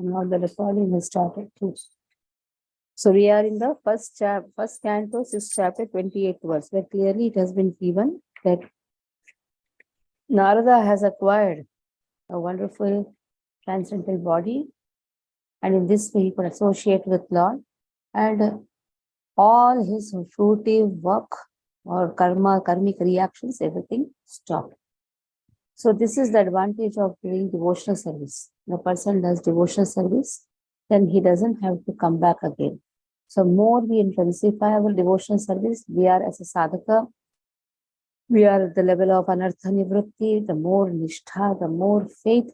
Now the recording has started too. So we are in the first canto, 6th chapter, 28th verse, where clearly it has been given that Narada has acquired a wonderful transcendental body, and in this way he could associate with Lord, and all his fruitive work or karmic reactions, everything stopped. So this is the advantage of doing devotional service. The person does devotional service, then he doesn't have to come back again. So more we intensify our devotional service, we are as a sadhaka, we are at the level of anartha nivritti, the more nishtha, the more faith,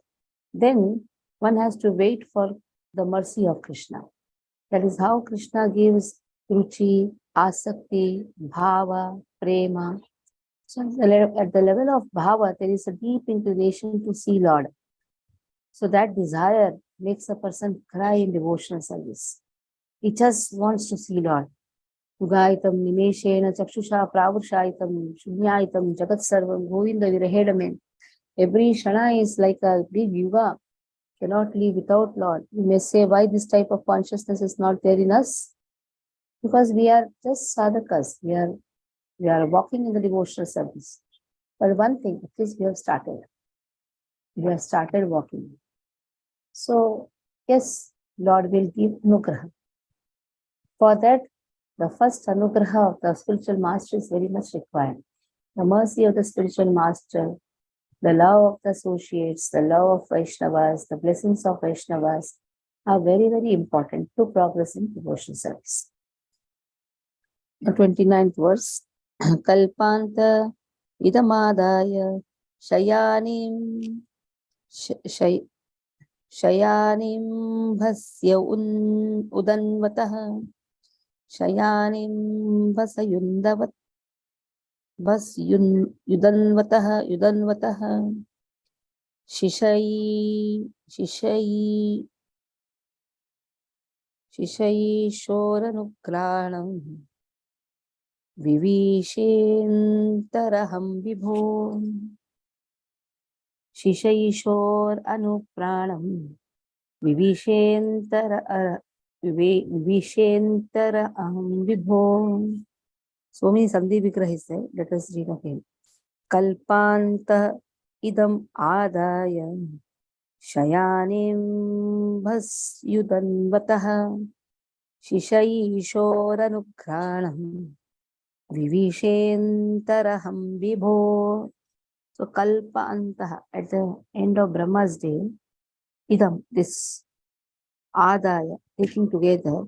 then one has to wait for the mercy of Krishna. That is how Krishna gives ruchi, asakti, bhava, prema. So at the level of bhava, there is a deep inclination to see Lord. So that desire makes a person cry in devotional service. He just wants to see Lord. Yugaitam nimeshena chakshusha pravushaitam shunyaitam jagat sarvam govinda virahedame. Every shana is like a big yuga. Cannot live without Lord. You may say why this type of consciousness is not there in us? Because we are just sadhakas. We are walking in the devotional service. But one thing, at least we have started. We have started walking. So, yes, Lord will give anugraha. For that, the first anugraha of the spiritual master is very much required. The mercy of the spiritual master, the love of the associates, the love of Vaishnavas, the blessings of Vaishnavas are very, very important to progress in devotional service. The 29th verse, Kalpanta idamadaya shayanim shayanim bhasya udanvatah shayanim bhasayundavat yudanvatah shishayi shoranukranam vivishentaraham vibho shishayishor anupranam vivishentaraham vibho. So many Sandhi Vigrah is there. Let us read again. Kalpanta idam adaya shayanim bhasyudanvatah shishayishoranukranam vivishentaraham vibho. So kalpantaha, at the end of Brahma's day, idam, this adaya, taking together,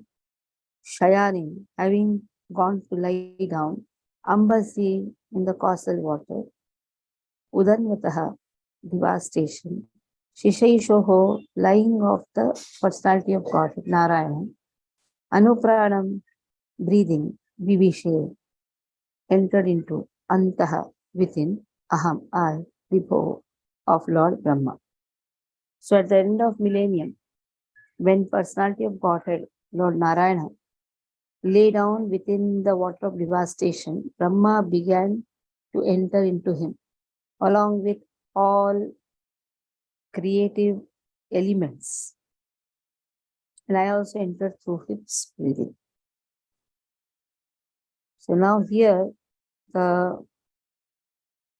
shayanim, having gone to lie down, ambasi, in the causal water, udanvataha, devastation, shishaishoho, lying of the personality of God, Narayana, anupranam, breathing, vivishe, entered into, antaha, within, aham, I, vibho, of Lord Brahma. So at the end of millennium, when personality of Godhead, Lord Narayana, lay down within the water of devastation, Brahma began to enter into him, along with all creative elements. And I also entered through his breathing. So now here, the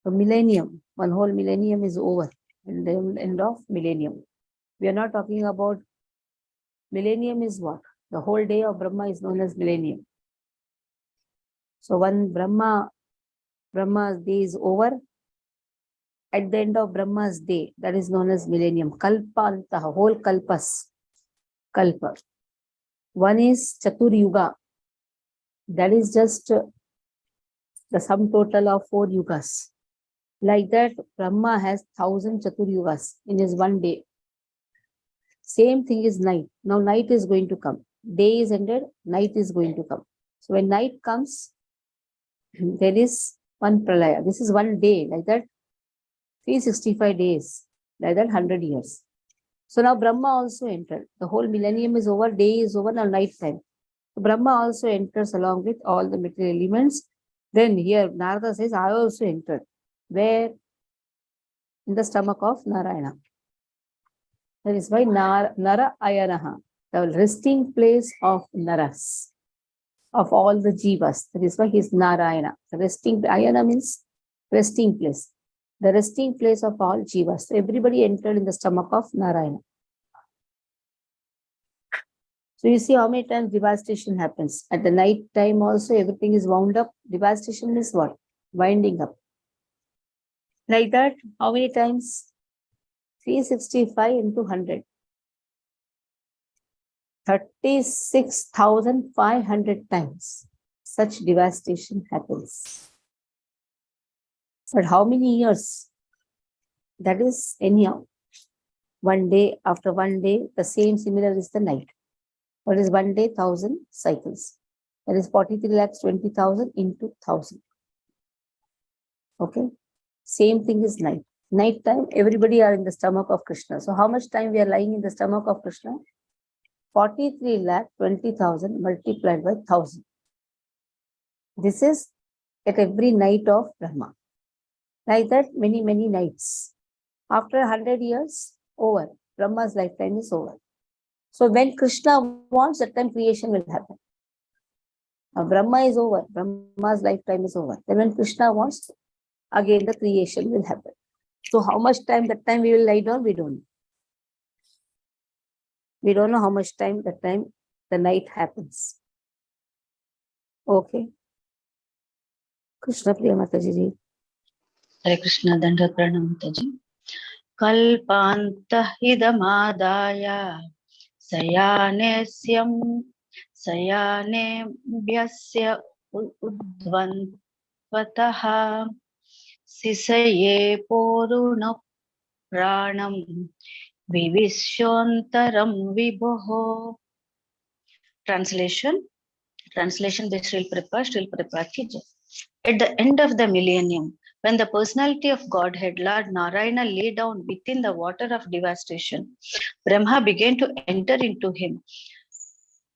millennium, one whole millennium is over, and the end of millennium. We are not talking about millennium is what? The whole day of Brahma is known as millennium. So when Brahma's day is over, at the end of Brahma's day, that is known as millennium. Kalpantaha, whole kalpas. Kalpa. One is Chatur Yuga. That is just the sum total of 4 yugas. Like that, Brahma has 1,000 Chatur Yugas in his one day. Same thing is night. Now night is going to come. Day is ended, night is going to come. So when night comes, there is one pralaya. This is one day, like that, 365 days, like that 100 years. So now Brahma also entered. The whole millennium is over, day is over, now night time. So Brahma also enters along with all the material elements. Then here Narada says, I also entered. Where? In the stomach of Narayana. That is why Nara Ayanaha, the resting place of Naras, of all the Jivas. That is why he is Narayana. The resting Ayana means resting place. The resting place of all Jivas. So everybody entered in the stomach of Narayana. So you see how many times devastation happens. At the night time also everything is wound up. Devastation means what? Winding up. Like that, how many times? 365 into 100. 36,500 times such devastation happens. But how many years? That is anyhow. One day after one day, the same similar is the night. What is 1 day? 1,000 cycles. That is 43,20,000 into 1,000. Okay. Same thing is night. Night time, everybody are in the stomach of Krishna. So how much time we are lying in the stomach of Krishna? 43,20,000 multiplied by 1,000. This is at every night of Brahma. Like that, many, many nights. After 100 years, over. Brahma's lifetime is over. So when Krishna wants, that time creation will happen. Now Brahma is over. Brahma's lifetime is over. Then when Krishna wants, again the creation will happen. So how much time that time we will lie down, we don't know. We don't know how much time that time the night happens. Okay. Krishna Priya Mataji ji. Hare Krishna, Dandavat Pranam Mataji. Kalpanta hidamadaya sayanesyam sayanebhyasya udvantataha sisaye poruna pranam vivishwantaram vibhoho. Translation by Srila Prabhupada ki jai. At the end of the millennium, when the personality of Godhead, Lord Narayana, lay down within the water of devastation, Brahma began to enter into him,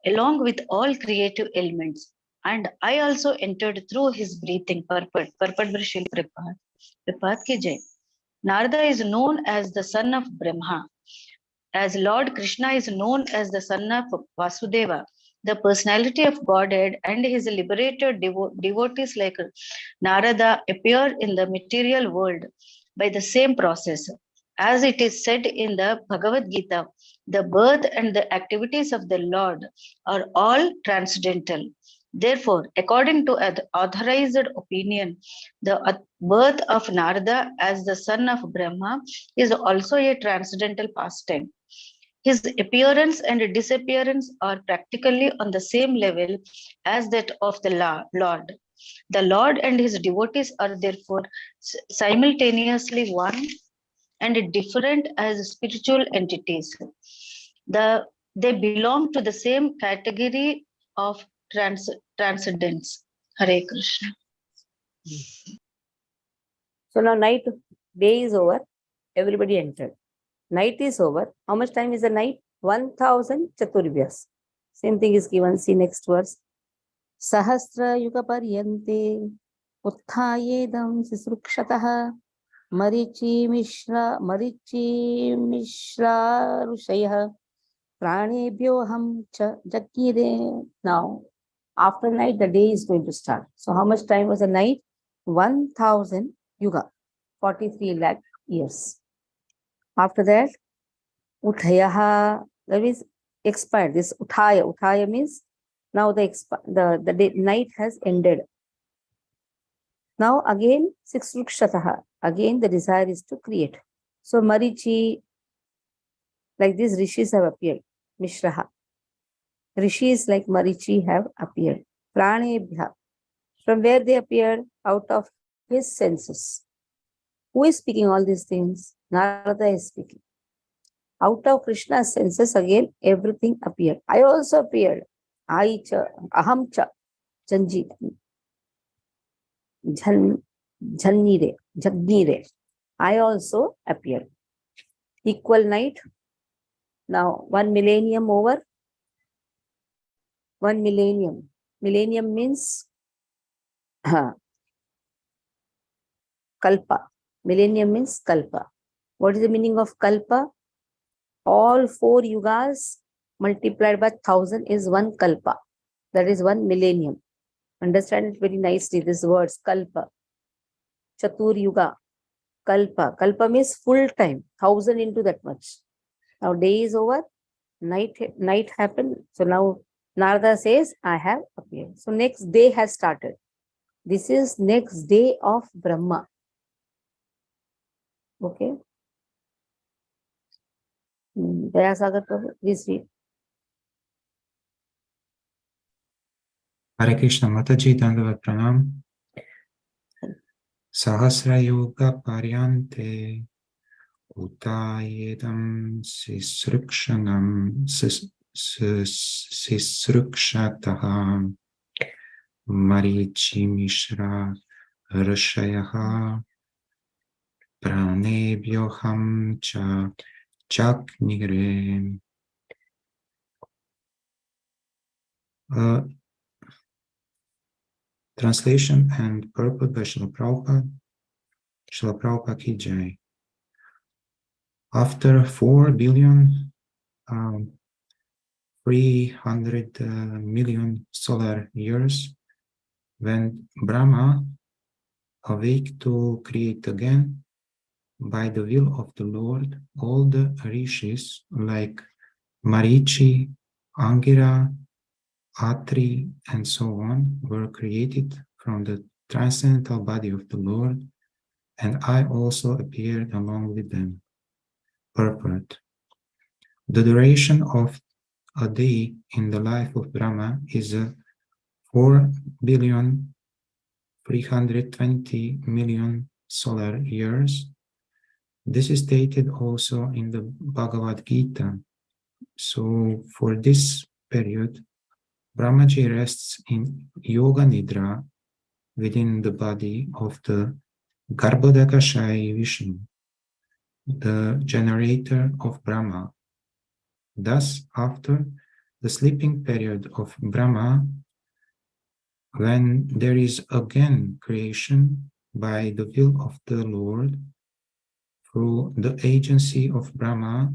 along with all creative elements. And I also entered through his breathing. Purport by Srila Prabhupada. Prabhupada ki jai. Narada is known as the son of Brahma, as Lord Krishna is known as the son of Vasudeva. The personality of Godhead and his liberated devotees like Narada appear in the material world by the same process. As it is said in the Bhagavad Gita, the birth and the activities of the Lord are all transcendental. Therefore, according to an authorized opinion, the birth of Narada as the son of Brahma is also a transcendental pastime. His appearance and disappearance are practically on the same level as that of the Lord. The Lord and his devotees are therefore simultaneously one and different as spiritual entities. They belong to the same category of transcendence. Hare Krishna. So now night, day is over. Everybody entered. Night is over. How much time is the night? 1,000 Chaturbhyas. Same thing is given. See next verse. Sahasra yuga paryante uthayedam sisrukshataha marichi mishra rushayah pranebhyoham cha jagire. Now, after night, the day is going to start. So how much time was the night? 1,000 yuga, 43 lakh years. After that, Uthayaha, that means expired. This Uthaya means now the day, night has ended. Now again, Siksrukshataha, again the desire is to create. So Marichi, like these rishis have appeared. Mishraha. Rishis like Marichi have appeared. Pranebhya. From where they appeared? Out of his senses. Who is speaking all these things? Narada is speaking. Out of Krishna's senses, again, everything appeared. I also appeared. I cha, aham cha, janji, jagnire. I also appeared. Equal night. Now, 1 millennium over. 1 millennium. Millennium means kalpa. Millennium means kalpa. What is the meaning of kalpa? All 4 yugas multiplied by 1000 is 1 kalpa. That is 1 millennium. Understand it very nicely, these words, kalpa, chatur yuga, kalpa. Kalpa means full time, 1000 into that much. Now day is over, night happened. So now Narada says, I have appeared. So next day has started. This is next day of Brahma. Okay. Dayasagar Prabhu, please read. Hare Krishna Mataji Dandavat Pranam. Sahasra Yoga Paryante Utayedam Sisrukshanam Sisrukshataha Marichi Mishra Rashayaha Pranebhyoham Cha Chaknire. Translation and purport by Srila Prabhupada. Srila Prabhupada ki jai. After 4 billion 300 million solar years, when Brahma awake to create again, by the will of the Lord, all the rishis like Marichi, Angira, Atri, and so on were created from the transcendental body of the Lord, and I also appeared along with them. Purport. The duration of a day in the life of Brahma is 4,320 million solar years. This is stated also in the Bhagavad Gita. So for this period, Brahmaji rests in Yoga Nidra within the body of the Garbhodakashayi Vishnu, the generator of Brahma. Thus, after the sleeping period of Brahma, when there is again creation by the will of the Lord, through the agency of Brahma,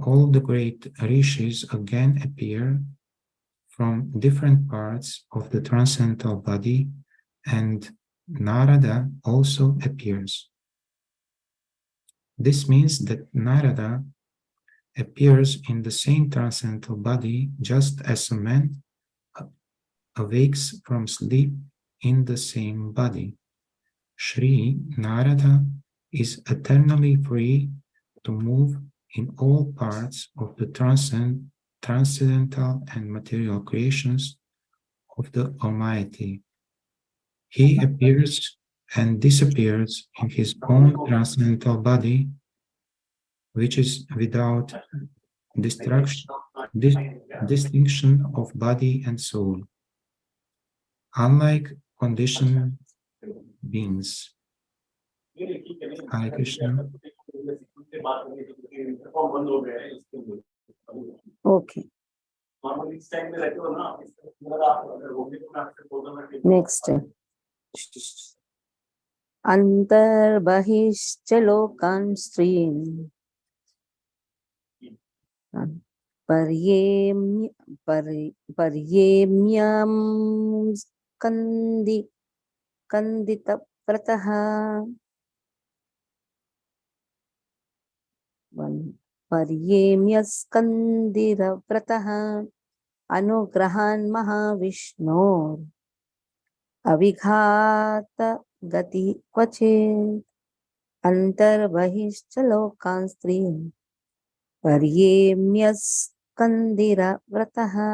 all the great rishis again appear from different parts of the transcendental body, and Narada also appears. This means that Narada appears in the same transcendental body just as a man awakes from sleep in the same body. Sri Narada is eternally free to move in all parts of the transcendental and material creations of the Almighty. He appears and disappears in his own transcendental body, which is without distinction of body and soul. Unlike conditioned beings. Hare Krishna. Okay. Next. Antarbahishcha lokan stream. Paryemyam kandita prataha. Paryemyaskandira prataha anugrahan mahavishno avighata gati kvachit antarbahishcha lokan stream. Paryemyaskandira vrataha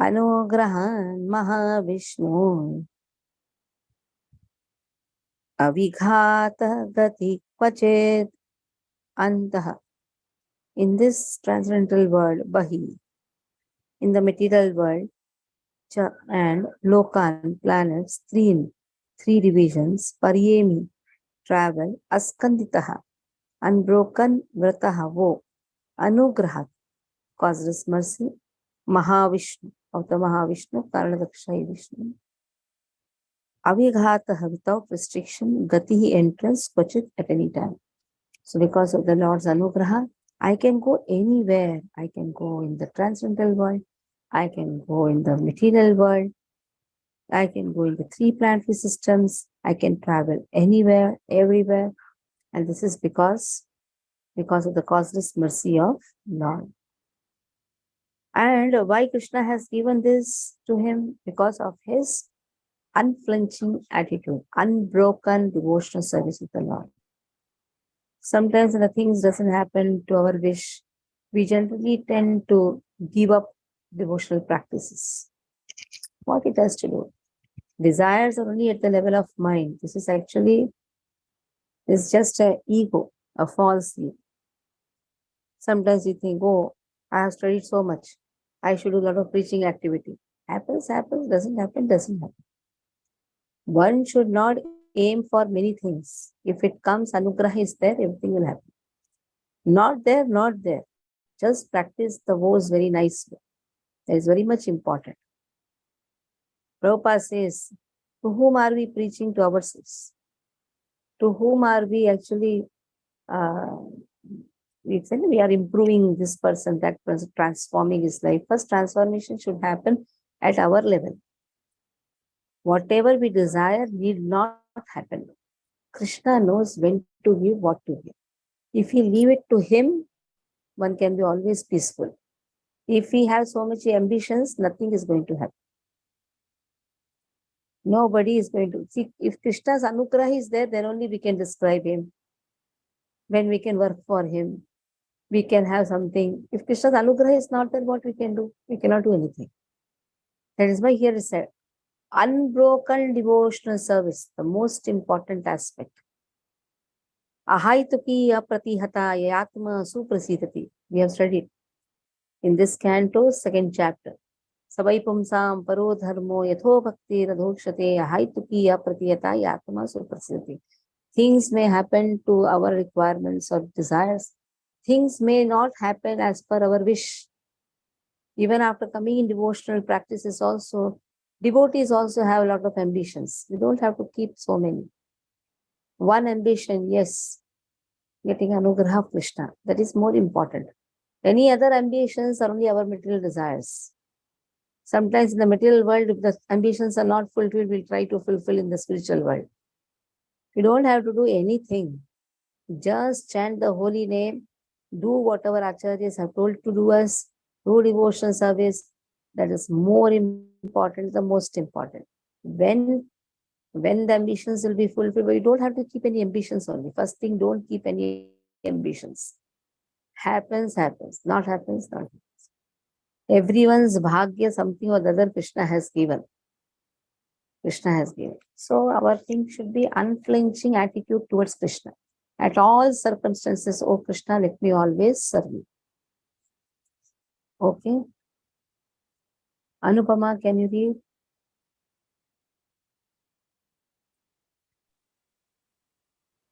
anugrahan mahavishnu avighata gati kvachit antaha. In this transcendental world, Bahi, in the material world, Cha and Lokan, planets, three divisions, Paryemi, travel, Askanditaha, unbroken, Vrataha, woe, Anugrahat, causeless mercy, Mahavishnu, of the Mahavishnu, Karanadakshayi Vishnu, Avighataha, without restriction, Gatihi, entrance, Kvachit, at any time. So because of the Lord's Anugraha, I can go anywhere. I can go in the transcendental world. I can go in the material world. I can go in the three planetary systems. I can travel anywhere, everywhere. And this is because of the causeless mercy of Lord. And why Krishna has given this to him? Because of his unflinching attitude, unbroken devotional service with the Lord. Sometimes when the things doesn't happen to our wish, we generally tend to give up devotional practices. What it has to do? Desires are only at the level of mind. This is actually just a ego, a false ego. Sometimes you think, oh, I have studied so much. I should do a lot of preaching activity. Happens, doesn't happen, doesn't happen. One should not aim for many things. If it comes, anugraha is there, everything will happen. Not there, not there. Just practice the vows very nicely. That is very much important. Prabhupada says, to whom are we preaching? To ourselves? To whom are we actually we are improving this person, that person, transforming his life? First transformation should happen at our level. Whatever we desire need not happen. Krishna knows when to give, what to give. If we leave it to him, one can be always peaceful. If we have so much ambitions, nothing is going to happen. Nobody is going to see. If Krishna's anugraha is there, then only we can describe him. When we can work for him, we can have something. If Krishna's anugraha is not there, what we can do? We cannot do anything. That is why here is said, unbroken devotional service, the most important aspect. Ahaituki apratihata yatma suprasidati. We have studied in this canto, second chapter. Sabai pumsam paro dharmo yatho bhakti radhokshate ahaituki apratihata yatma suprasidati. Things may happen to our requirements or desires. Things may not happen as per our wish. Even after coming in devotional practices also, devotees also have a lot of ambitions. We don't have to keep so many. One ambition, yes, getting anugraha of Krishna. That is more important. Any other ambitions are only our material desires. Sometimes in the material world, if the ambitions are not fulfilled, we'll try to fulfill in the spiritual world. You don't have to do anything. Just chant the holy name, do whatever acharyas have told to do us, do devotional service. That is more important, the most important. When the ambitions will be fulfilled, but you don't have to keep any ambitions only. First thing, don't keep any ambitions. Happens, not happens, not happens. Everyone's bhagya, something or the other, Krishna has given. So our thing should be unflinching attitude towards Krishna. At all circumstances, oh Krishna, let me always serve you. Okay. Anupama, can you read?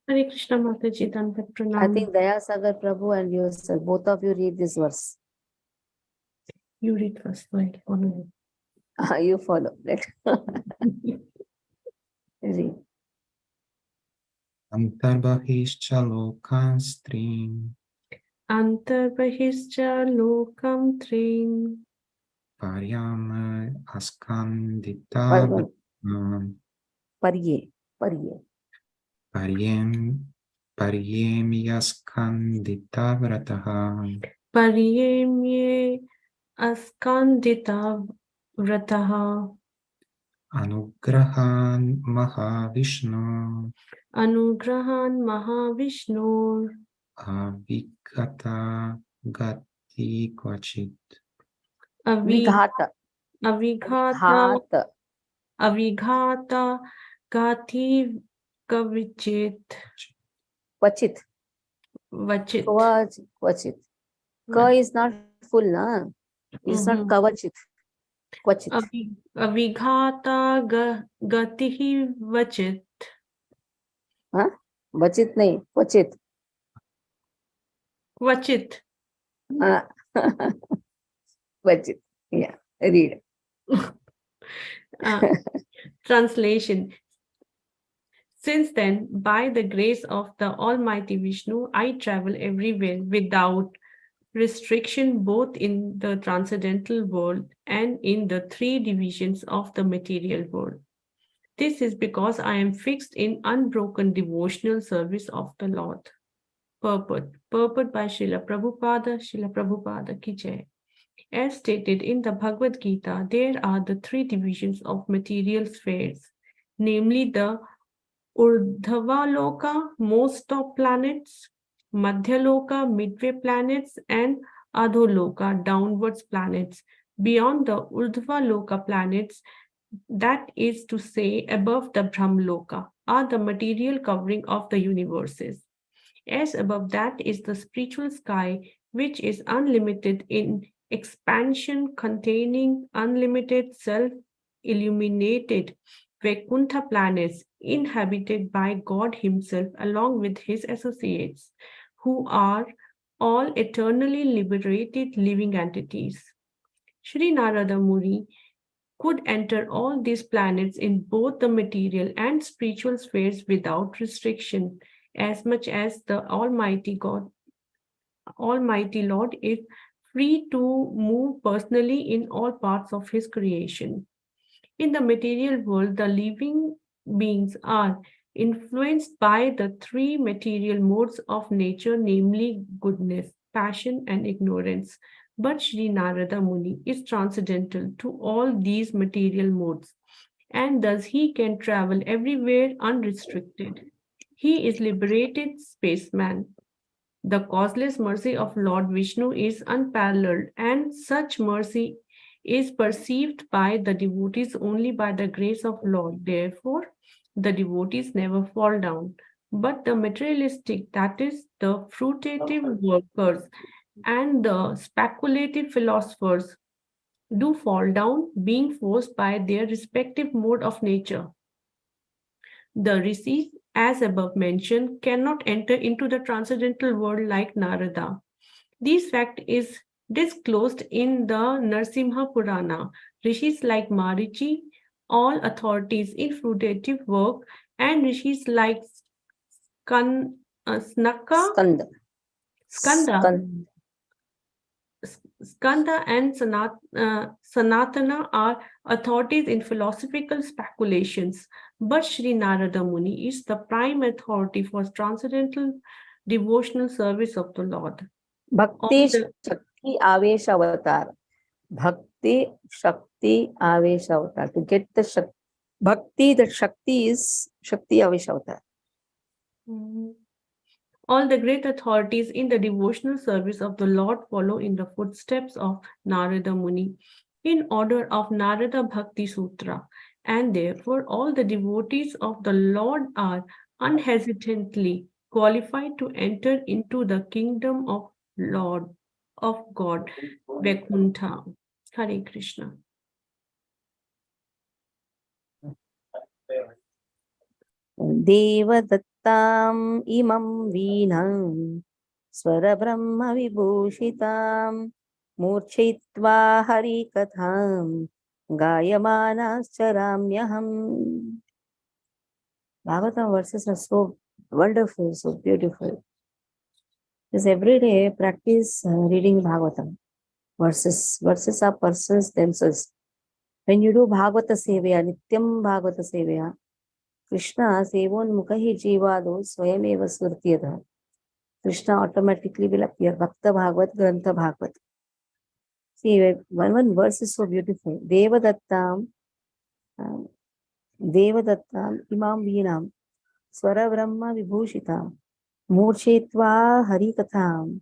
Hare Krishna Mataji, Dandavat I Pranam. think Daya Sagar Prabhu and yourself, both of you read this verse. You read first, so I follow You follow. you. Read. Antarbahishcha lokan strim Antarbahishcha lokam trim paryam askandita Parye. paryem yaskandita vrataha Pariyemye askandita vrataha anugrahan mahavishnu anugrahan mahavishnu avigata gati kvachit. Vighata. avighata gati kavichit Kvachit. vachit. Kvachit. Ka is not full, na? It's not kavachit. Kvachit. Avighata gatihi vachit. Huh? Vachit nahi, kvachit. Vachit. Kvachit. Yeah, read. Translation. Since then, by the grace of the Almighty Vishnu, I travel everywhere without restriction, both in the transcendental world and in the three divisions of the material world. This is because I am fixed in unbroken devotional service of the Lord. Purport. Purport by Srila Prabhupada Ki Jai. As stated in the Bhagavad Gita, there are the three divisions of material spheres, namely the Urdhva-loka, most top planets, Madhyaloka, midway planets, and Adholoka, downwards planets. Beyond the Urdhva-loka planets, that is to say, above the Brahmaloka, are the material covering of the universes. As above that is the spiritual sky, which is unlimited in expansion, containing unlimited self-illuminated Vaikuntha planets inhabited by God Himself along with His associates, who are all eternally liberated living entities. Sri Narada Muni could enter all these planets in both the material and spiritual spheres without restriction, as much as the Almighty Lord is free to move personally in all parts of His creation. In the material world, the living beings are influenced by the three material modes of nature, namely goodness, passion, and ignorance. But Sri Narada Muni is transcendental to all these material modes, and thus he can travel everywhere unrestricted. He is liberated spaceman. The causeless mercy of Lord Vishnu is unparalleled, and such mercy is perceived by the devotees only by the grace of Lord. Therefore, the devotees never fall down. But the materialistic, that is, the fruitative workers and the speculative philosophers, do fall down, being forced by their respective mode of nature. The rishis, as above mentioned, cannot enter into the transcendental world like Narada. This fact is disclosed in the Narsimha Purana. Rishis like Marichi, all authorities in fruitative work, and rishis like Snaka, Skanda. Skanda, Skanda. Skanda and Sanatana are authorities in philosophical speculations, but Sri Narada Muni is the prime authority for transcendental devotional service of the Lord. Bhakti the- Shakti Avesh Avatar. Bhakti Shakti Avesh Avatar. To get the Bhakti, the Shakti is Shakti Avesh Avatar. All the great authorities in the devotional service of the Lord follow in the footsteps of Narada Muni in order of Narada Bhakti Sutra, and therefore all the devotees of the Lord are unhesitantly qualified to enter into the kingdom of Lord of God, Vaikuntha. Hare Krishna. देवदत्ताम् इमं वीणां स्वरब्रह्मविभूषितां मूर्छयित्वा हरिकथां गायमानाश्चराम्यहम्. Bhagavatam verses are so wonderful, so beautiful. Just every day practice reading Bhagavatam. Verses are persons themselves. When you do Bhagavata Sevaya, Nityam Bhagavata Sevaya, Krishna Sevonmukhi Jivado Swayameva Surtiyada. Krishna automatically will appear. Bhakta Bhagavat, Grantha Bhagavat. See, one verse is so beautiful. Devadattam Imam Veenam Swara Brahma Vibhushitam Murchetva Harikatham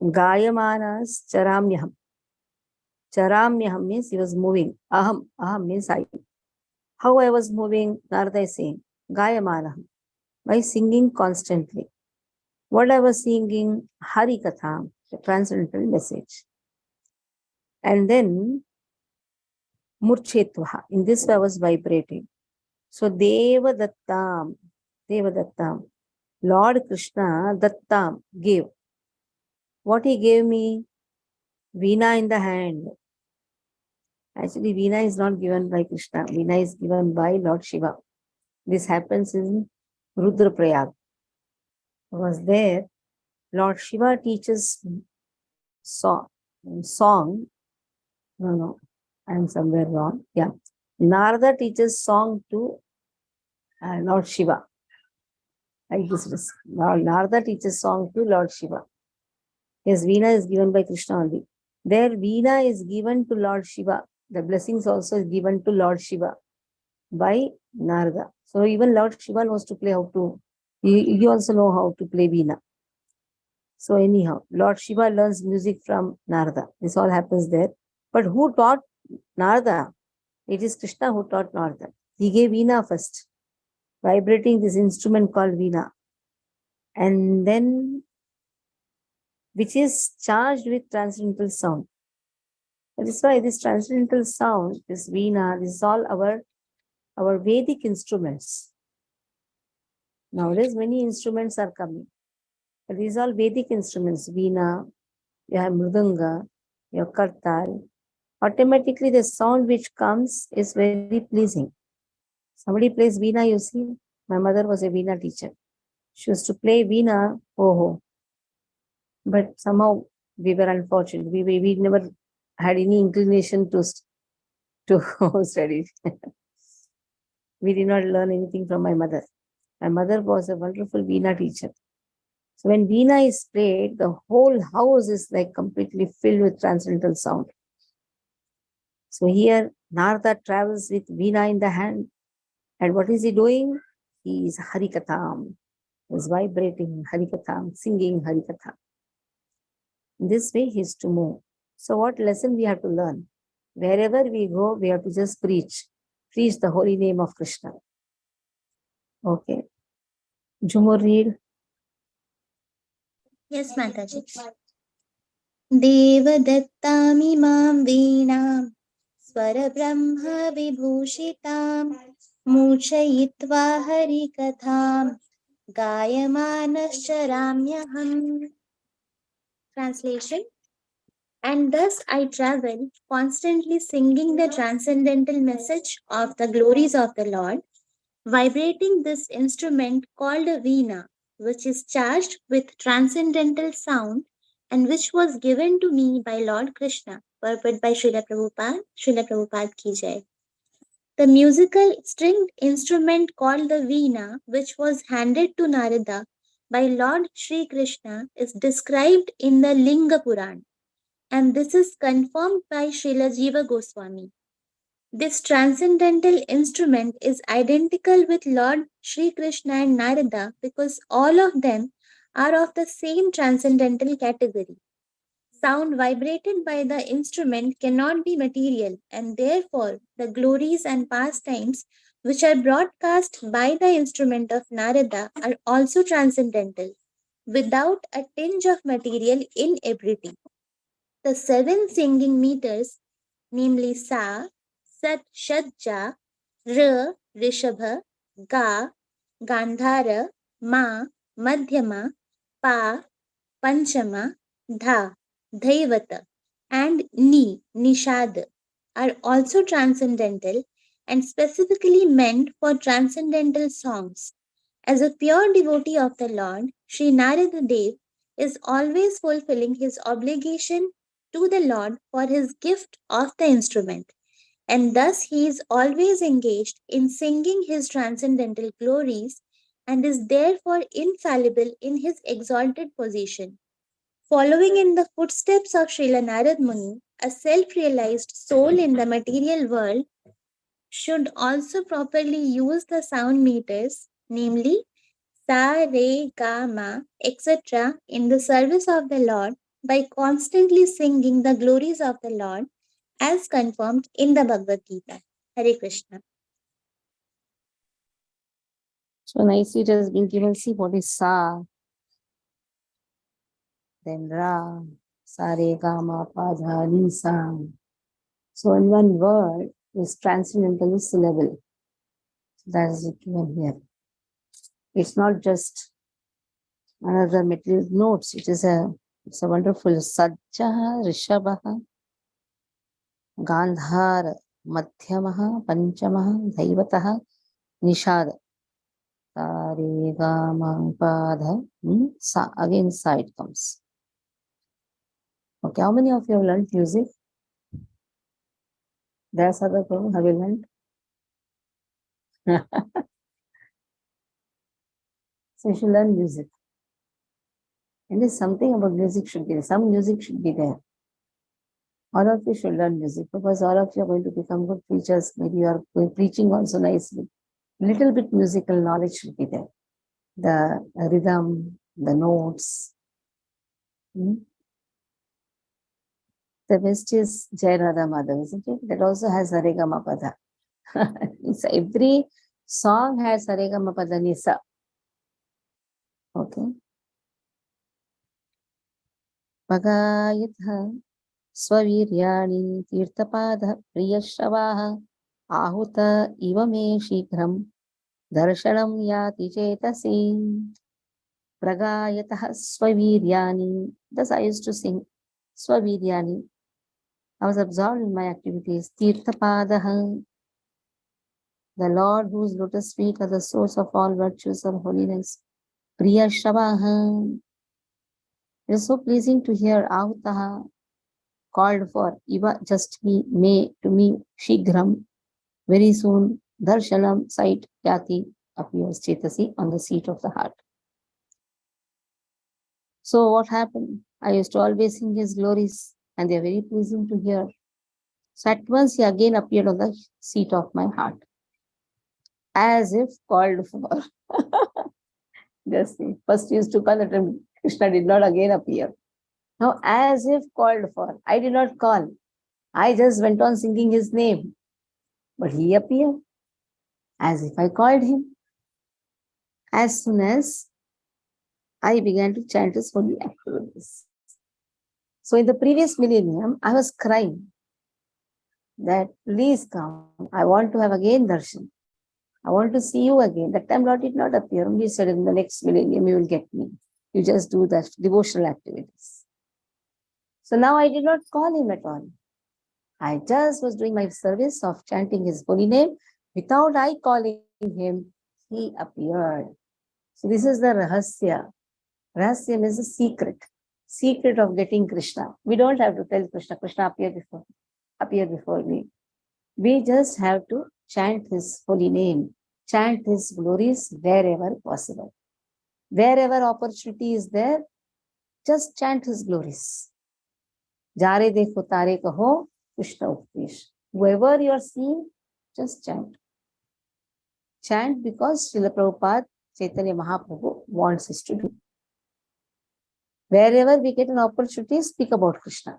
Gayamanas Charamyaham. Charamyaham means he was moving. Aham means I. How I was moving, Narada is saying, Gayamanaham, by singing constantly. What I was singing, Harikatham, the transcendental message. And then, Murchetvaha, in this I was vibrating. So, Devadattam, Lord Krishna, Dattam, gave. What he gave me? Veena in the hand. Actually, Veena is not given by Krishna. Veena is given by Lord Shiva. This happens in Rudraprayag. Was there, Lord Shiva teaches song. No, I'm somewhere wrong. Yeah. Narada teaches song to Lord Shiva. Like this is Narada teaches song to Lord Shiva. Yes, Veena is given by Krishna only. There, Veena is given to Lord Shiva. The blessings also is given to Lord Shiva by Narada. So even Lord Shiva knows to play how to, he also know how to play Veena. So anyhow, Lord Shiva learns music from Narada. This all happens there. But who taught Narada? It is Krishna who taught Narada. He gave Veena first, vibrating this instrument called Veena. And then, which is charged with transcendental sound. That is why this transcendental sound, this Veena, this is all our Vedic instruments. Nowadays, many instruments are coming. But these are all Vedic instruments. Veena, you have Mridanga, you have Kartal. Automatically, the sound which comes is very pleasing. Somebody plays Veena, you see. My mother was a Veena teacher. She used to play Veena, oh. But somehow we were unfortunate. We never had any inclination to study. We did not learn anything from my mother. My mother was a wonderful Veena teacher. So when Veena is played, the whole house is like completely filled with transcendental sound. So here, Narada travels with Veena in the hand. And what is he doing? He is Harikatham. He is vibrating Harikatham, singing Harikatham. In this way, he is to move. So what lesson we have to learn? Wherever we go, we have to just preach. Preach the holy name of Krishna. Okay. Jumur, read. Yes, Mataji. Devadattamimaam veenaam स्वरब्रह्म विभूषितां मूर्छयित्वा हरिकथां गायमानश्चराम्यहम्. Translation. And thus I travel, constantly singing the transcendental message of the glories of the Lord, vibrating this instrument called a veena, which is charged with transcendental sound and which was given to me by Lord Krishna, purport by Srila Prabhupada ki jai. The musical stringed instrument called the veena, which was handed to Narada by Lord Sri Krishna, is described in the Linga Purana, and this is confirmed by Srila Jiva Goswami. This transcendental instrument is identical with Lord Sri Krishna and Narada because all of them are of the same transcendental category. Sound vibrated by the instrument cannot be material, and therefore the glories and pastimes which are broadcast by the instrument of Narada are also transcendental, without a tinge of material in everything. The 7 singing meters, namely Sa, Sat, Shadja, R, Rishabha, Ga, Gandhara, Ma, Madhyama, Pa, Panchama, Dha, Dhaivata, and Ni, Nishad, are also transcendental and specifically meant for transcendental songs. As a pure devotee of the Lord, Sri Narada Dev is always fulfilling his obligation to the Lord for his gift of the instrument, and thus he is always engaged in singing his transcendental glories and is therefore infallible in his exalted position. Following in the footsteps of Srila Narad Muni, a self-realized soul in the material world should also properly use the sound meters, namely Sa, Re, Ga, Ma, etc., in the service of the Lord by constantly singing the glories of the Lord as confirmed in the Bhagavad Gita. Hare Krishna. So nicely it has been given. See what is Sa, then Ra, Sa, Re, Ga, Ma, Pa, Dha, Ni, Sa. So in one word is transcendental syllable. That is given here. It's not just another material notes. It's a wonderful Sajja, Rishabha. Gandhar, Madhyamah, Panchamah, Dhaivatah, Nishad. Sa, Re, Ga, Ma, Pa, Dha. Sa. Again, Sa it comes. Okay, how many of you have learned music? There's other problem. Have you learned? So you should learn music. And there's something about music should be there. Some music should be there. All of you should learn music because all of you are going to become good preachers. Maybe you are preaching also nicely. Little bit musical knowledge should be there. The rhythm, the notes. The best is Jayarada Madhav, isn't it? That also has Saregama Pada. So every song has Saregama Pada Nisa. Okay. Pagayatha Swaviryani Tirthapada Priyashavaha Ahuta Ivame Shikram Darshanam Yati Chetasi Pragayatah Swaviryani. Thus I used to sing Swaviryani. I was absorbed in my activities. Tirthapadaha, the Lord whose lotus feet are the source of all virtues of holiness. Priya Shavaha. It is so pleasing to hear Ahutaha called for. Iva just me to me Shigram. Very soon Darshanam sight Yati appears Chetasi on the seat of the heart. So what happened? I used to always sing his glories and they are very pleasing to hear. So at once he again appeared on the seat of my heart. As if called for. Just see. First used to call that Krishna did not again appear. Now as if called for. I did not call. I just went on singing his name. But he appeared. As if I called him. As soon as I began to chant his holy activities. So in the previous millennium, I was crying that please come. I want to have again darshan. I want to see you again. That time Lord did not appear. Only said in the next millennium you will get me. You just do that devotional activities. So now I did not call him at all. I just was doing my service of chanting his holy name. Without I calling him, he appeared. So this is the rahasya. Rahasya means a secret. Secret of getting Krishna. We don't have to tell Krishna, Krishna appear before me. We just have to chant his holy name, chant his glories wherever possible. Wherever opportunity is there, just chant his glories. Jare dekho tare kaho, Krishna Upadesh. Whoever you are seeing, just chant. Chant because Srila Prabhupada, Chaitanya Mahaprabhu wants us to do. Wherever we get an opportunity, speak about Krishna.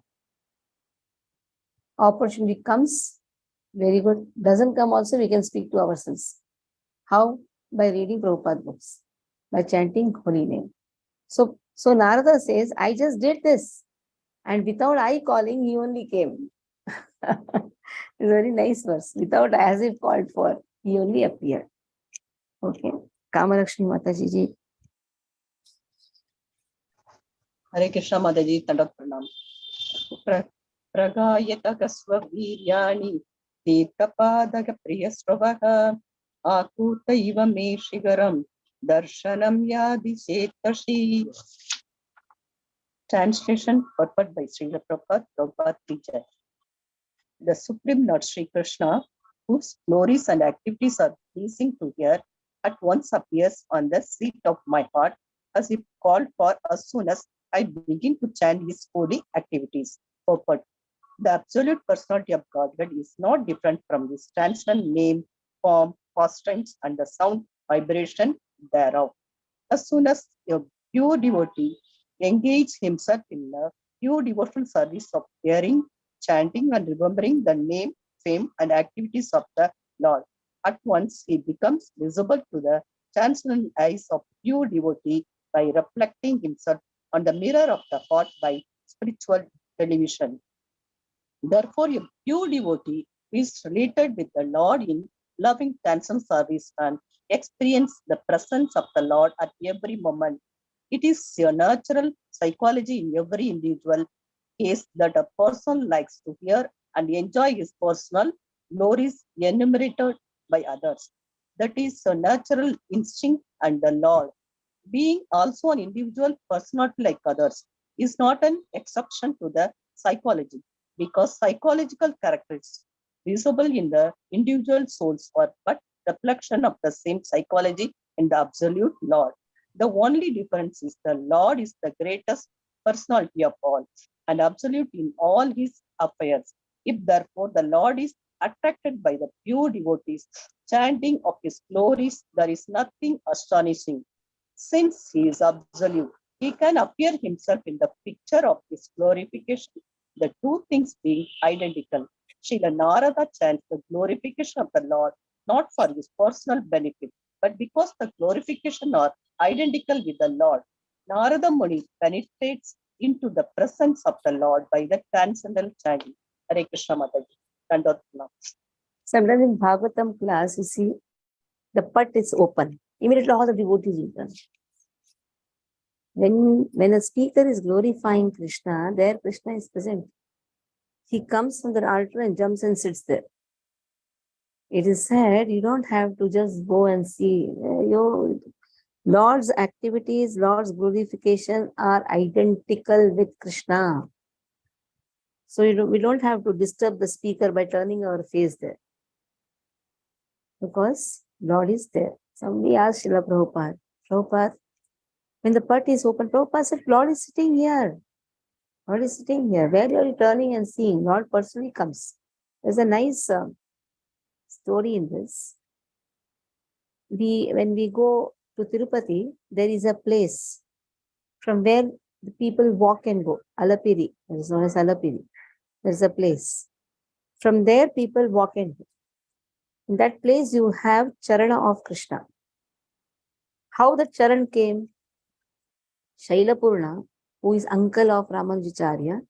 Opportunity comes, very good. Doesn't come also, we can speak to ourselves. How? By reading Prabhupada books, by chanting holy name. So Narada says, I just did this. And without I calling, he only came. It's a very nice verse. Without as if called for, he only appeared. Okay. Kamalakshmi Mataji ji. Hare Krishna Mataji, Tandak Pranam. Pragayataka Swaviryani Tirtapadaga Priyasravaha Akuta Iva Me Shigaram Darshanam Yadi Setashi. Translation purport by Srila Prabhupada, Prabhupada teacher. The Supreme Lord Sri Krishna, whose glories and activities are pleasing to hear, at once appears on the seat of my heart as if called for as soon as I begin to chant his holy activities. Purport. The absolute personality of Godhead is not different from this transcendent name, form, pastimes, and the sound vibration thereof. As soon as a pure devotee engages himself in a pure devotional service of hearing, chanting, and remembering the name, fame, and activities of the Lord, at once he becomes visible to the transcendent eyes of pure devotee by reflecting himself on the mirror of the heart by spiritual television. Therefore, a pure devotee is related with the Lord in loving transcendent service and experience the presence of the Lord at every moment. It is a natural psychology in every individual case that a person likes to hear and enjoy his personal glories enumerated by others. That is a natural instinct and the Lord. Being also an individual personality like others is not an exception to the psychology because psychological characteristics visible in the individual souls are but reflection of the same psychology in the absolute Lord. The only difference is the Lord is the greatest personality of all and absolute in all his affairs. If therefore the Lord is attracted by the pure devotees chanting of his glories, there is nothing astonishing. Since he is absolute, he can appear himself in the picture of his glorification, the two things being identical. Srila Narada chants the glorification of the Lord not for his personal benefit, but because the glorification are identical with the Lord. Narada Muni penetrates into the presence of the Lord by the transcendental chanting. Hare Krishna Mataji. Canto. Sometimes in Bhagavatam class, you see, the put is open. Immediately all the devotees will turn. When a speaker is glorifying Krishna, there Krishna is present. He comes from the altar and jumps and sits there. It is said you don't have to just go and see. Your Lord's activities, Lord's glorification are identical with Krishna. So we don't have to disturb the speaker by turning our face there. Because Lord is there. Somebody asked Srila Prabhupada, when the put is open, Prabhupada said, Lord is sitting here. Lord is sitting here. Where are you turning and seeing? Lord personally comes. There's a nice story in this. When we go to Tirupati, there is a place from where the people walk and go. Alapiri. It is known as Alapiri. There's a place. From there, people walk and go. In that place, you have Charana of Krishna. How the Charan came? Shailapurna, who is uncle of Ramanujacharya,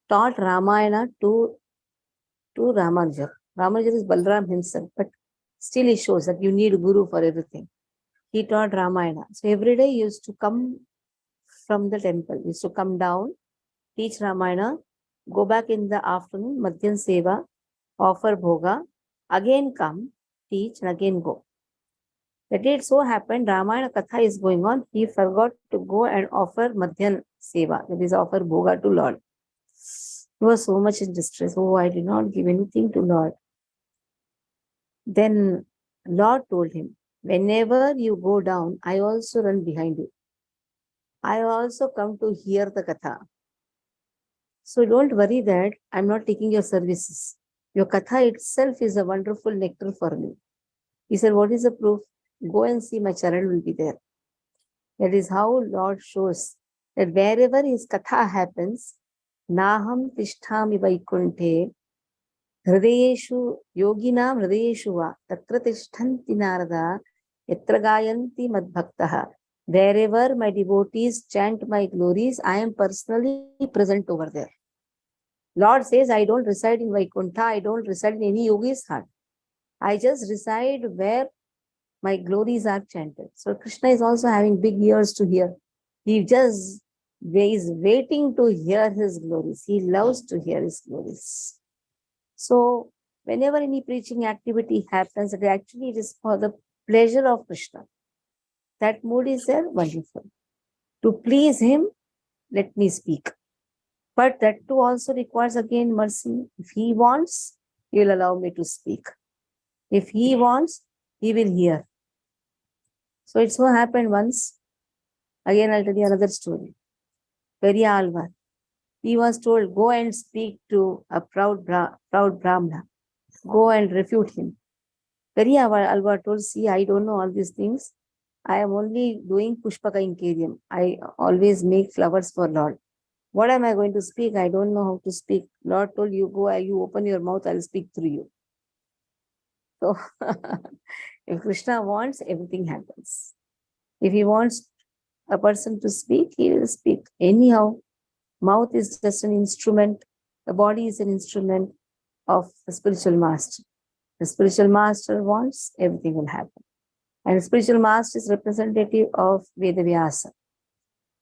taught Ramayana to Ramanuja. Ramanuja is Balram himself, but still he shows that you need Guru for everything. He taught Ramayana. So every day he used to come from the temple. He used to come down, teach Ramayana, go back in the afternoon, Madhyan Seva, offer Bhoga, again come, teach, and again go. The day it so happened, Ramayana Katha is going on, he forgot to go and offer Madhyan Seva, that is, offer Bhoga to Lord. He was so much in distress. Oh, I did not give anything to Lord. Then Lord told him, whenever you go down, I also run behind you. I also come to hear the Katha. So don't worry that I'm not taking your services. Your Katha itself is a wonderful nectar for me. He said, what is the proof? Go and see, my Charan will be there. That is how Lord shows that wherever his Katha happens, Naham Tishtami Vaikunthe, Hridayeshu Yoginam Hridayeshu Va, Tatra Tishtanti Narada, Yatra Gayanti Madbhaktaha. Wherever my devotees chant my glories, I am personally present over there. Lord says, I don't reside in Vaikuntha, I don't reside in any yogi's heart. I just reside where my glories are chanted. So Krishna is also having big ears to hear. He just is waiting to hear his glories. He loves to hear his glories. So whenever any preaching activity happens, it is for the pleasure of Krishna. That mood is there, wonderful. To please him, let me speak. But that too also requires again mercy. If he wants, he will allow me to speak. If he wants, he will hear. So it so happened once, again I'll tell you another story. Periyalvar, he was told, go and speak to a proud Brahmana. Go and refute him. Periyalvar told, see, I don't know all these things. I am only doing Pushpaka Inkariam. I always make flowers for Lord. What am I going to speak? I don't know how to speak. Lord told you, go, you open your mouth, I'll speak through you. So, if Krishna wants, everything happens. If he wants a person to speak, he will speak. Anyhow, mouth is just an instrument. The body is an instrument of the spiritual master. The spiritual master wants, everything will happen. And the spiritual master is representative of Vedavyasa.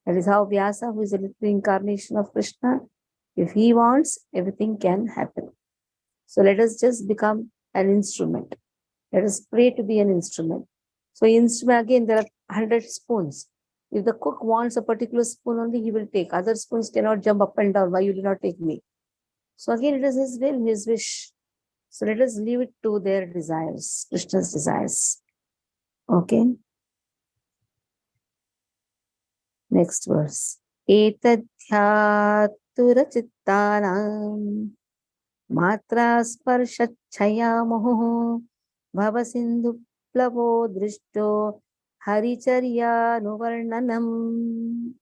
That is how Vyasa, who is a little incarnation of Krishna, if he wants, everything can happen. So let us just become an instrument. Let us pray to be an instrument. So instrument, again, there are 100 spoons. If the cook wants a particular spoon only, he will take. Other spoons cannot jump up and down. Why you do not take me? So again, it is his will, his wish. So let us leave it to their desires, Krishna's desires. Okay. Next verse. Etadhyaturachittanam matra sparshachaya moho bhava sindhu plavo drishto haricharya anuvarnanam.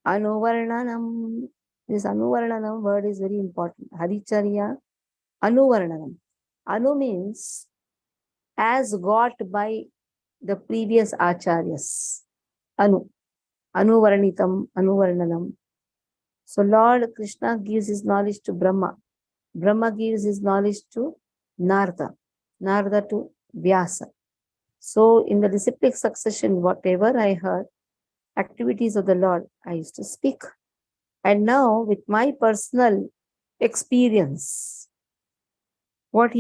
Anuvarnanam. This anuvarnanam word is very important. Haricharya anuvarnanam. Anu means as got by the previous acharyas. Anu. Anuvaranitam, anuvarnanam. So Lord Krishna gives his knowledge to Brahma. Brahma gives his knowledge to Narada. Narada to Vyasa. So in the disciplic succession, whatever I heard, activities of the Lord, I used to speak. And now with my personal experience, what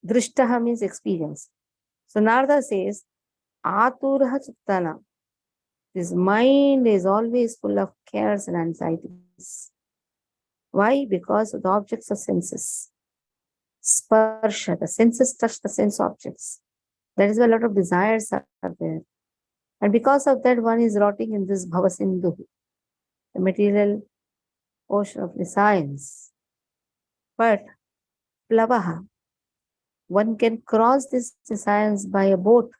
drishtaha means experience. So Narada says, Aturaha chittana. This mind is always full of cares and anxieties. Why? Because of the objects of senses. Sparsha, the senses touch the sense objects. That is why a lot of desires are there. And because of that, one is rotting in this bhavasindhu, the material ocean of science. But plavaha, one can cross this science by a boat.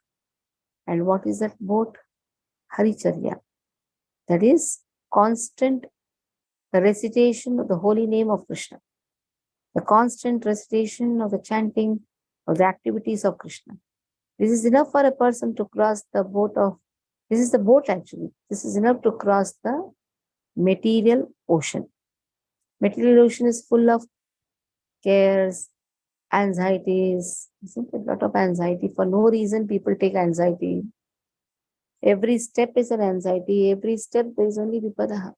And what is that boat? Haricharya. That is constant recitation of the holy name of Krishna. The constant recitation of the chanting of the activities of Krishna. This is enough for a person to cross the boat of, this is the boat actually. This is enough to cross the material ocean. Material ocean is full of cares, anxieties. Isn't it? A lot of anxiety. For no reason, people take anxiety. Every step is an anxiety. Every step there is only vipadaha.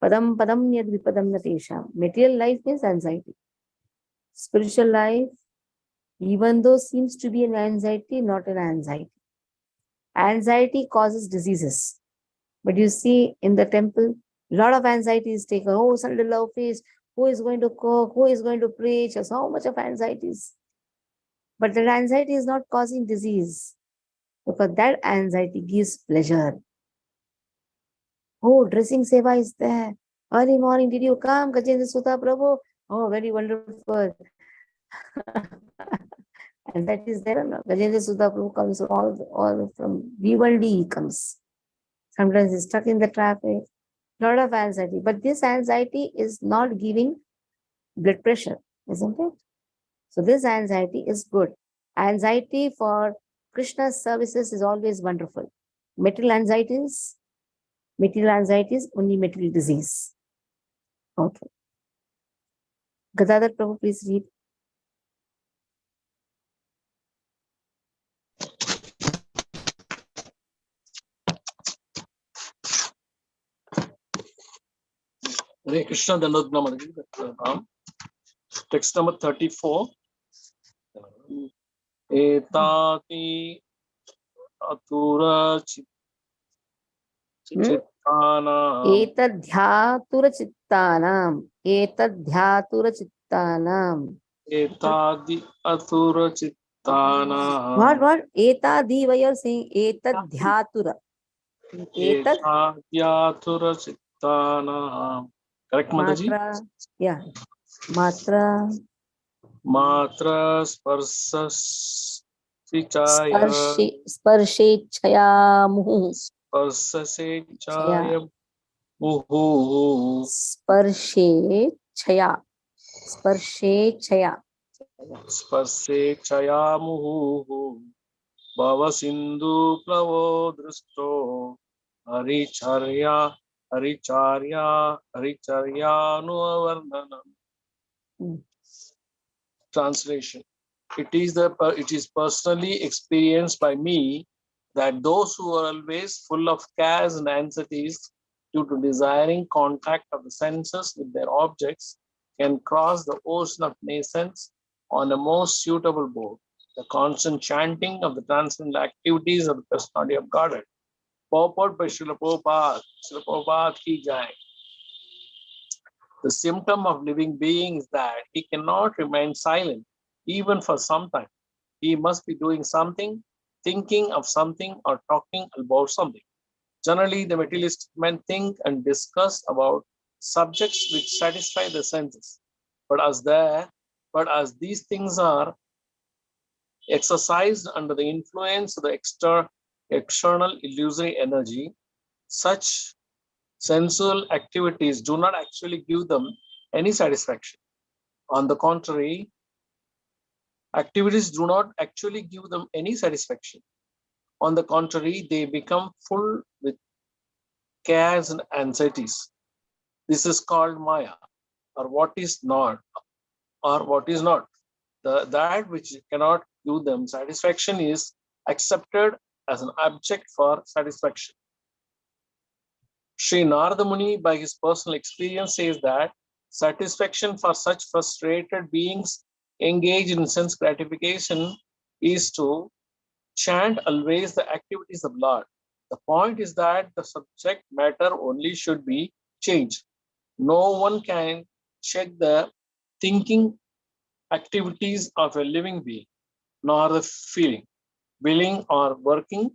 Padam padam yad vipadam natesham. Material life means anxiety. Spiritual life, even though seems to be an anxiety, not an anxiety. Anxiety causes diseases. But you see in the temple, a lot of anxiety is taken. Oh, Sunday love feast. Who is going to cook? Who is going to preach? So much of anxieties. But that anxiety is not causing disease. Because that anxiety gives pleasure. Oh, dressing seva is there. Early morning, did you come? Gajendra Sutta Prabhu. Oh, very wonderful. And that is there. Gajendra Sutta Prabhu comes all from Vivaldi he comes. Sometimes he's stuck in the traffic. Lot of anxiety. But this anxiety is not giving blood pressure, isn't it? So this anxiety is good. Anxiety for Krishna's services is always wonderful. Material anxieties, only material disease. Okay. Gadadhar Prabhu, please read. Hare Krishna Dandagnam. Text number 34. Etati atura chittana. Etadhyatura chittanam. Etadhyatura chittanam. Etadi atura chittana. What? Etadi, why you are saying etadhyatura? Etadhyatura chittana. Correct, Mataji? Matra, yeah. Matra. Matra sparsas sichaya. Sparshe chaya muhu. Sparsase chaya muhu. Sparshe chaya. Sparshe chaya. Sparse chaya muhu. Bhava sindhu plavo drusto. Haricharya nuvarnanam. Translation. It is personally experienced by me that those who are always full of cares and anxieties due to desiring contact of the senses with their objects, can cross the ocean of nascence on a most suitable boat. The constant chanting of the transcendental activities of the personality of Godhead. Purport by Srila Prabhupada. Srila Prabhupada ki jai. The symptom of living being is that he cannot remain silent even for some time. He must be doing something, thinking of something, or talking about something. Generally, the materialistic men think and discuss about subjects which satisfy the senses. But as these things are exercised under the influence of the external illusory energy, such sensual activities do not actually give them any satisfaction. On the contrary, activities do not actually give them any satisfaction. On the contrary, they become full with cares and anxieties. This is called Maya, or what is not, that which cannot give them satisfaction is accepted as an object for satisfaction. Sri Narada Muni, by his personal experience, says that satisfaction for such frustrated beings engaged in sense gratification is to chant always the activities of Lord. The point is that the subject matter only should be changed. No one can check the thinking activities of a living being, nor the feeling, willing, or working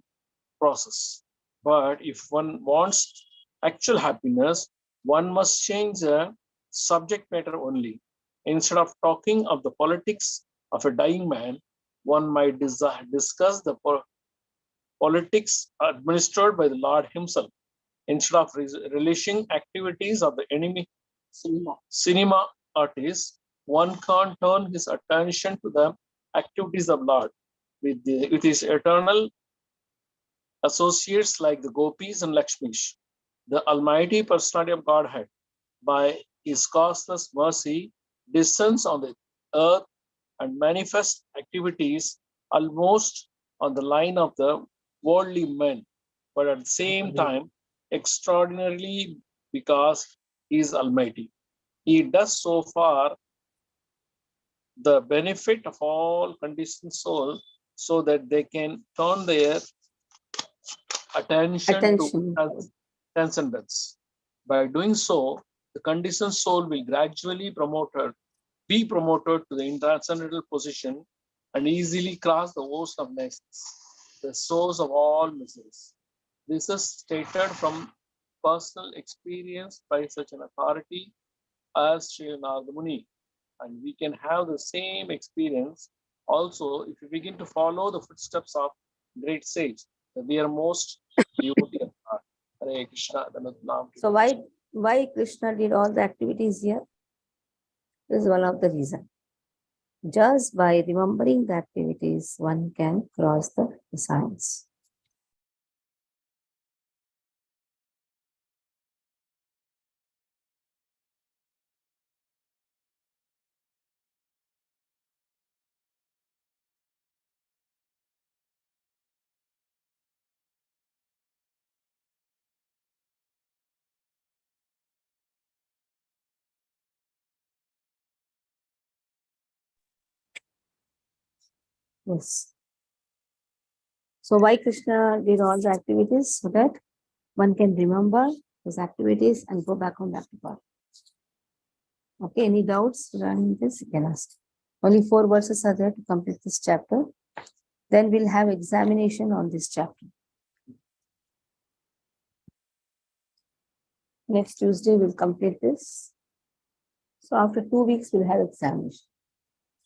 process. But if one wants actual happiness, one must change the subject matter only. Instead of talking of the politics of a dying man, one might discuss the politics administered by the Lord himself. Instead of relishing activities of the enemy cinema artist, one can turn his attention to the activities of Lord with his eternal associates like the Gopis and Lakshmish. The Almighty Personality of Godhead, by his causeless mercy, descends on the earth and manifests activities almost on the line of the worldly men, but at the same time, extraordinarily because he is Almighty. He does so for the benefit of all conditioned souls so that they can turn their attention to transcendence. By doing so, the conditioned soul will gradually be promoted to the transcendental position and easily cross the ocean of nations, the source of all miseries. This is stated from personal experience by such an authority as Sri Narada Muni. And we can have the same experience also if we begin to follow the footsteps of great sage, the dearmost devotee of God. Hare Krishna. So why Krishna did all the activities here? This is one of the reasons. Just by remembering the activities, one can cross the signs. Yes. So why Krishna did all the activities? So that one can remember his activities and go back on that path. Okay, any doubts regarding this? You can ask. Only 4 verses are there to complete this chapter. Then we'll have examination on this chapter. Next Tuesday, we'll complete this. So after 2 weeks, we'll have examination.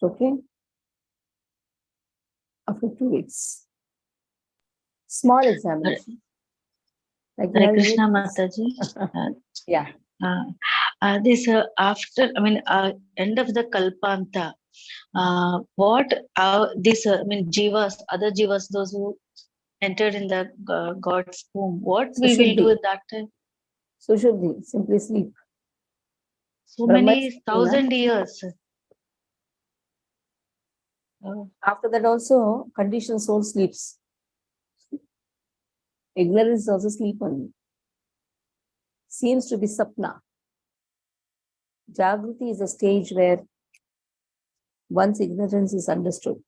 Okay? After 2 weeks. Small examination. Like Hare Krishna Mataji. Yeah. This after, end of the Kalpanta, jivas, other jivas, those who entered in the God's womb, what So we should will do be. at that time? So should be simply sleep. So Brahma many is 1,000 years. After that also, conditioned soul sleeps. Ignorance is also sleep only. seems to be sapna. Jagriti is a stage where one's ignorance is understood.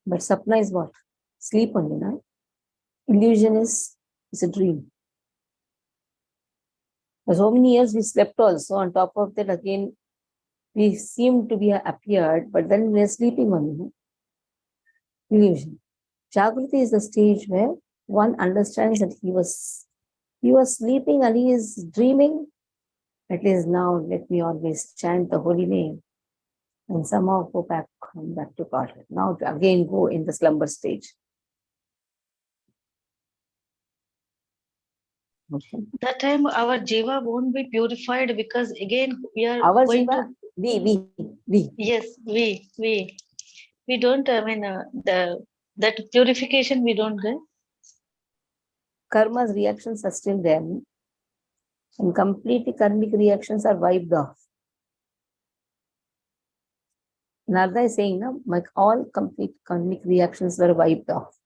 But sapna is what? Sleep only, no? Illusion is a dream. For so many years we slept also. On top of that, again, we seem to be appeared, but then we are sleeping only, no? Illusion. Jagriti is the stage where one understands that he was sleeping and he is dreaming. At least now, let me always chant the holy name and somehow come back to God. Now to again go in the slumber stage. Okay. That time our jiva won't be purified because again we are Our going jiva, to. we. Yes, we don't. I mean, that purification we don't get. Karma's reactions are still there. No? And completely karmic reactions are wiped off. Narada is saying, no, like all complete karmic reactions were wiped off.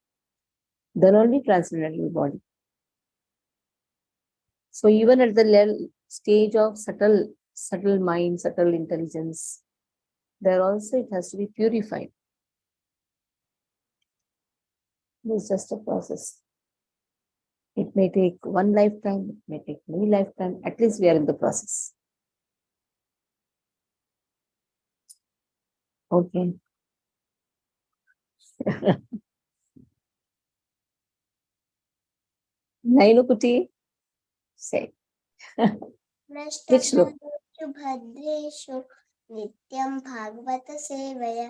Then only transcendental body. So even at the stage of subtle mind, subtle intelligence, there also it has to be purified. It's just a process. It may take one lifetime, it may take many lifetimes. At least we are in the process. Okay. Nainukuti, say. Which look? भद्रेषु नित्यं भागवत सेवया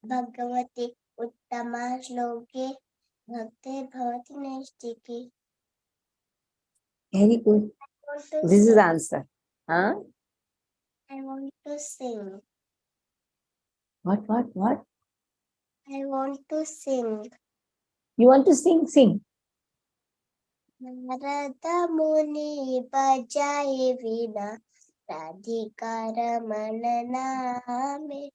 भगवति उत्तमा श्लोके भक्तिर्भवति नैष्टिकी. Very good. This is the answer. Huh? I want to sing. What? I want to sing. You want to sing? Sing. Narada Muni bajaye veena Radhika Ramana Name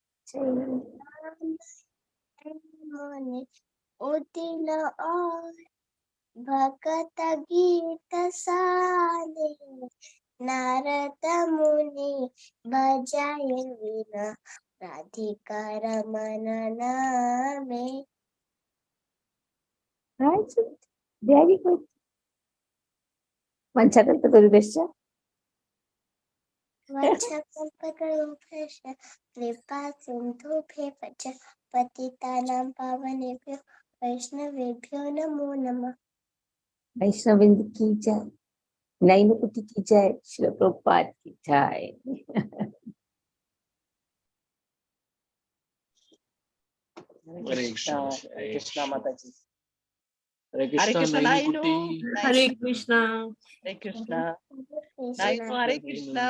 Muni Udila or Bhagata Gita Sane Narada Muni bajaye veena Radhika Ramana Name. Right? Very good. Vanchakalpatarubhascha. Vanchakalpatarubhascha Kripa Sindhubhya Vacha Patitanam Pavanebhyo Vaishnavebhyo Namo Namah. Vaishnavind ki jai. Nainukuti ki jai. Srila Prabhupada ki jai. Hare Krishna. Hare Krishna Mataji. Hare Hare Krishna, Nainu. Nayukuti. Hare Krishna. Hare Krishna. Krishna. Nainu, Hare Krishna.